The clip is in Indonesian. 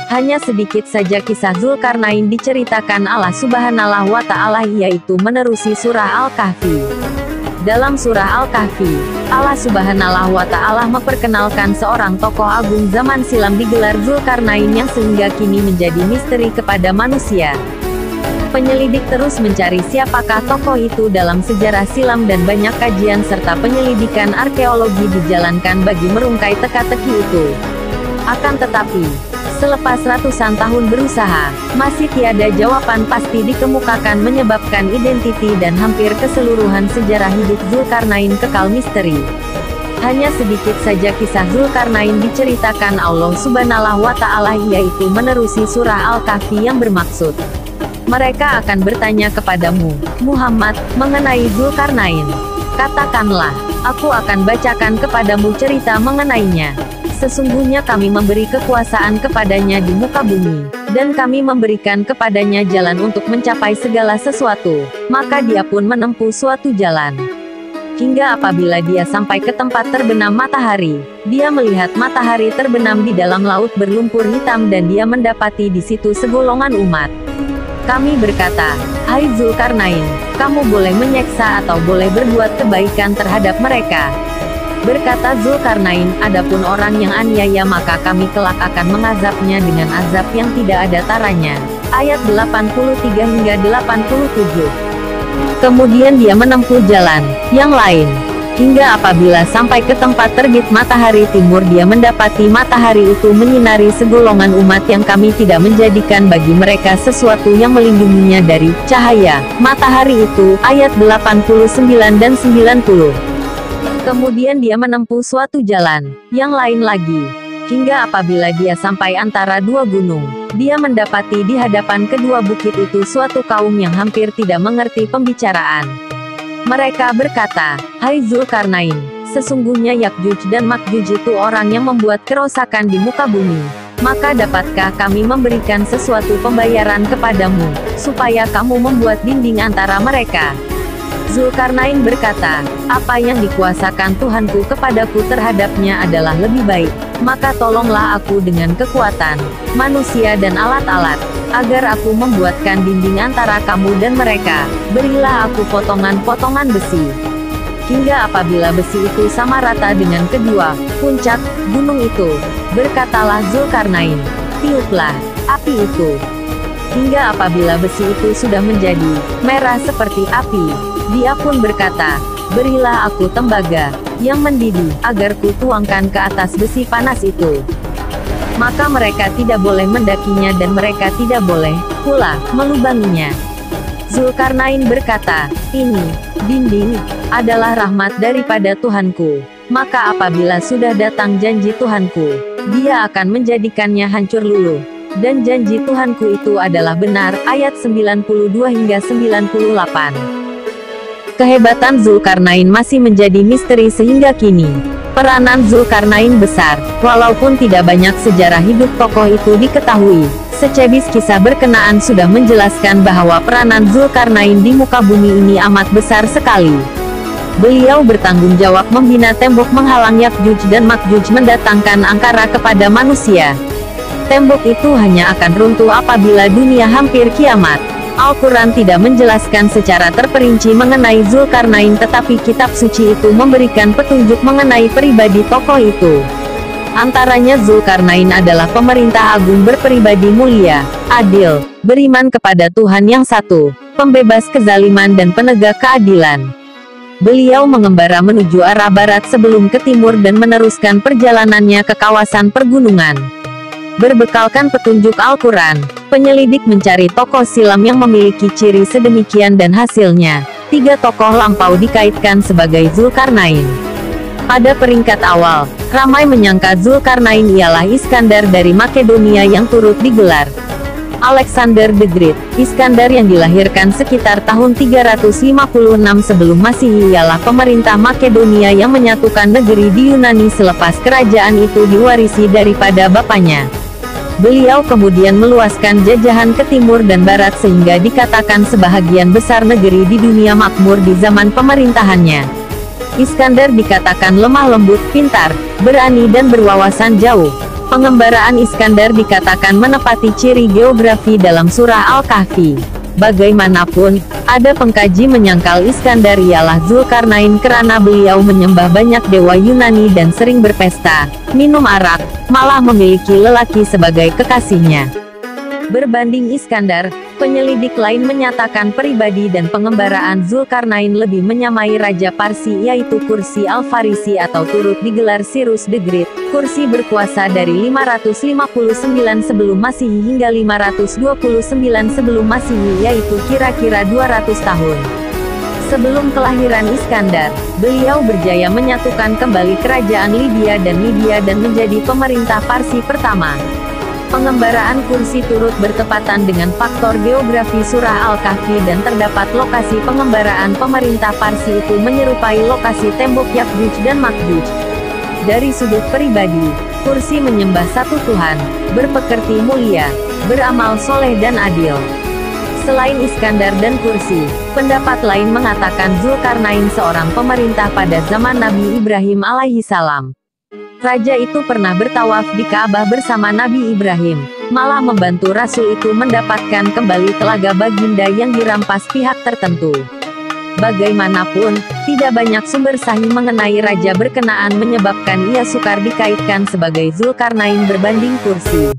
Hanya sedikit saja kisah Zulkarnain diceritakan Allah Subhanahu wa Ta'ala, yaitu menerusi surah Al-Kahfi. Dalam surah Al-Kahfi, Allah Subhanahu wa Ta'ala memperkenalkan seorang tokoh agung zaman silam digelar Zulkarnain yang sehingga kini menjadi misteri kepada manusia. Penyelidik terus mencari siapakah tokoh itu dalam sejarah silam dan banyak kajian serta penyelidikan arkeologi dijalankan bagi merungkai teka-teki itu. Akan tetapi, selepas ratusan tahun berusaha, masih tiada jawaban pasti dikemukakan menyebabkan identiti dan hampir keseluruhan sejarah hidup Zulkarnain kekal misteri. Hanya sedikit saja kisah Zulkarnain diceritakan Allah Subhanahu wa Ta'ala, yaitu menerusi surah Al-Kahfi yang bermaksud, mereka akan bertanya kepadamu, Muhammad, mengenai Zulkarnain. Katakanlah, aku akan bacakan kepadamu cerita mengenainya. Sesungguhnya kami memberi kekuasaan kepadanya di muka bumi, dan kami memberikan kepadanya jalan untuk mencapai segala sesuatu, maka dia pun menempuh suatu jalan. Hingga apabila dia sampai ke tempat terbenam matahari, dia melihat matahari terbenam di dalam laut berlumpur hitam dan dia mendapati di situ segolongan umat. Kami berkata, hai Zulkarnain, kamu boleh menyeksa atau boleh berbuat kebaikan terhadap mereka. Berkata Zulkarnain, adapun orang yang aniaya maka kami kelak akan mengazabnya dengan azab yang tidak ada taranya. Ayat 83 hingga 87. Kemudian dia menempuh jalan yang lain, hingga apabila sampai ke tempat terbit matahari timur dia mendapati matahari itu menyinari segolongan umat yang kami tidak menjadikan bagi mereka sesuatu yang melindunginya dari cahaya matahari itu. Ayat 89 dan 90. Kemudian dia menempuh suatu jalan yang lain lagi, hingga apabila dia sampai antara dua gunung, dia mendapati di hadapan kedua bukit itu suatu kaum yang hampir tidak mengerti pembicaraan. Mereka berkata, hai Zulkarnain, sesungguhnya Yakjuj dan Makjuj itu orang yang membuat kerusakan di muka bumi. Maka dapatkah kami memberikan sesuatu pembayaran kepadamu, supaya kamu membuat dinding antara mereka? Zulkarnain berkata, apa yang dikuasakan Tuhanku kepadaku terhadapnya adalah lebih baik, maka tolonglah aku dengan kekuatan manusia dan alat-alat, agar aku membuatkan dinding antara kamu dan mereka. Berilah aku potongan-potongan besi, hingga apabila besi itu sama rata dengan kedua puncak gunung itu, berkatalah Zulkarnain, tiuplah api itu. Hingga apabila besi itu sudah menjadi merah seperti api, dia pun berkata, berilah aku tembaga yang mendidih, agar ku tuangkan ke atas besi panas itu. Maka mereka tidak boleh mendakinya dan mereka tidak boleh pula melubanginya. Zulkarnain berkata, ini dinding adalah rahmat daripada Tuhanku, maka apabila sudah datang janji Tuhanku, dia akan menjadikannya hancur luluh. Dan janji Tuhanku itu adalah benar. Ayat 92 hingga 98. Kehebatan Zulkarnain masih menjadi misteri sehingga kini. Peranan Zulkarnain besar, walaupun tidak banyak sejarah hidup tokoh itu diketahui. Secebis kisah berkenaan sudah menjelaskan bahwa peranan Zulkarnain di muka bumi ini amat besar sekali. Beliau bertanggung jawab membina tembok menghalang Yakjuj dan Makjuj mendatangkan angkara kepada manusia. Tembok itu hanya akan runtuh apabila dunia hampir kiamat. Al-Quran tidak menjelaskan secara terperinci mengenai Zulkarnain, tetapi kitab suci itu memberikan petunjuk mengenai pribadi tokoh itu. Antaranya Zulkarnain adalah pemerintah agung berpribadi mulia, adil, beriman kepada Tuhan yang satu, pembebas kezaliman dan penegak keadilan. Beliau mengembara menuju arah barat sebelum ke timur dan meneruskan perjalanannya ke kawasan pergunungan. Berbekalkan petunjuk Al-Quran, penyelidik mencari tokoh silam yang memiliki ciri sedemikian dan hasilnya, 3 tokoh lampau dikaitkan sebagai Zulkarnain. Pada peringkat awal, ramai menyangka Zulkarnain ialah Iskandar dari Makedonia yang turut digelar Alexander the Great. Iskandar yang dilahirkan sekitar tahun 356 sebelum Masehi ialah pemerintah Makedonia yang menyatukan negeri di Yunani selepas kerajaan itu diwarisi daripada bapaknya. Beliau kemudian meluaskan jajahan ke timur dan barat sehingga dikatakan sebahagian besar negeri di dunia makmur di zaman pemerintahannya. Iskandar dikatakan lemah lembut, pintar, berani dan berwawasan jauh. Pengembaraan Iskandar dikatakan menepati ciri geografi dalam surah Al-Kahfi. Bagaimanapun, ada pengkaji menyangkal Iskandar ialah Zulkarnain karena beliau menyembah banyak dewa Yunani dan sering berpesta, minum arak, malah memiliki lelaki sebagai kekasihnya. Berbanding Iskandar, penyelidik lain menyatakan pribadi dan pengembaraan Zulkarnain lebih menyamai Raja Parsi yaitu Kursi Al-Farisi atau turut digelar Cyrus the Great. Kursi berkuasa dari 559 sebelum Masehi hingga 529 sebelum Masehi yaitu kira-kira 200 tahun. Sebelum kelahiran Iskandar, beliau berjaya menyatukan kembali kerajaan Lydia dan menjadi pemerintah Parsi pertama. Pengembaraan Kursi turut bertepatan dengan faktor geografi surah Al-Kahfi dan terdapat lokasi pengembaraan pemerintah Parsi itu menyerupai lokasi tembok Ya'juj dan Ma'juj. Dari sudut pribadi, Kursi menyembah satu Tuhan, berpekerti mulia, beramal soleh dan adil. Selain Iskandar dan Kursi, pendapat lain mengatakan Zulkarnain seorang pemerintah pada zaman Nabi Ibrahim alaihi salam. Raja itu pernah bertawaf di Ka'bah bersama Nabi Ibrahim, malah membantu Rasul itu mendapatkan kembali telaga Baginda yang dirampas pihak tertentu. Bagaimanapun, tidak banyak sumber sahih mengenai raja berkenaan menyebabkan ia sukar dikaitkan sebagai Zulkarnain berbanding Kursi.